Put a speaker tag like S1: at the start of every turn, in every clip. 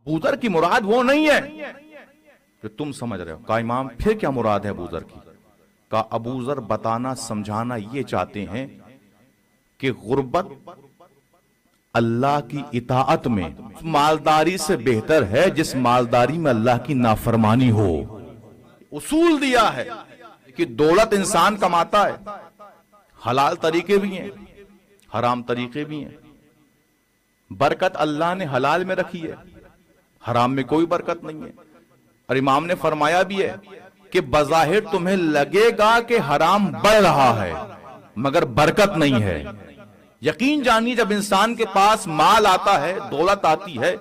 S1: ابوذر کی مراد وہ نہیں ہے جو تم سمجھ رہے ہو. کہا امام پھر کیا مراد ہے ابوذر کی؟ کہا ابوذر بتانا سمجھانا یہ چاہتے ہیں کہ غربت اللہ کی اطاعت میں مالداری سے بہتر ہے جس مالداری میں اللہ کی نافرمانی ہو. اصول دیا ہے کہ دولت انسان کماتا ہے، حلال طریقے بھی ہیں حرام طریقے بھی ہیں. برکت اللہ نے حلال میں رکھی ہے، حرام میں کوئی برکت نہیں ہے. اور امام نے فرمایا بھی ہے کہ بظاہر تمہیں لگے گا کہ حرام بڑھ رہا ہے مگر برکت نہیں ہے. یقین جانیے جب انسان کے پاس مال آتا ہے، دولت آتی ہے،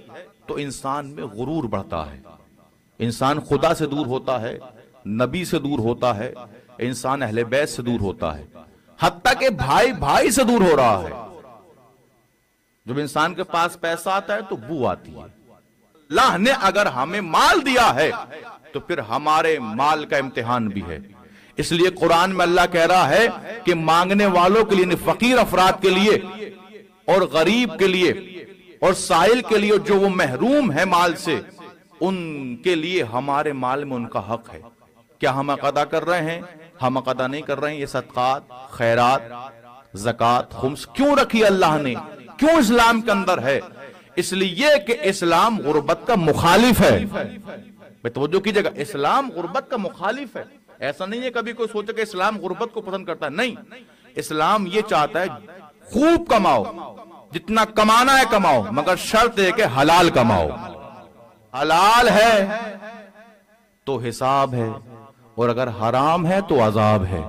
S1: تو انسان میں غرور بڑھتا ہے، انسان خدا سے دور ہوتا ہے، نبی سے دور ہوتا ہے، انسان اہل بیت سے دور ہوتا ہے، حتیٰ کہ بھائی بھائی سے دور ہو رہا ہے. جب انسان کے پاس پیسہ آتا ہے تو بو آتی ہے. اللہ نے اگر ہمیں مال دیا ہے تو پھر ہمارے مال کا امتحان بھی ہے. اس لیے قرآن میں اللہ کہہ رہا ہے کہ مانگنے والوں کے لیے، فقیر افراد کے لیے اور غریب کے لیے اور سائل کے لیے، جو وہ محروم ہے مال سے، ان کے لیے ہمارے مال میں ان کا حق ہے. کیا ہم ادا کر رہے ہیں؟ ہم ادا نہیں کر رہے ہیں. یہ صدقات، خیرات، زکوٰۃ، خمس کیوں رکھی اللہ نے؟ کیوں اسلام کے اندر ہے؟ اس لیے کہ اسلام غربت کا مخالف ہے. توجہ کیجئے گا، اسلام غربت کا مخالف ہے. ایسا نہیں ہے کبھی کوئی سوچے کہ اسلام غربت کو پسند کرتا ہے. نہیں، اسلام یہ چاہتا ہے خوب کماؤ، جتنا کمانا ہے کماؤ، مگر شرط ہے کہ حلال کماؤ. حلال ہے تو حساب ہے، اور اگر حرام ہے تو عذاب ہے.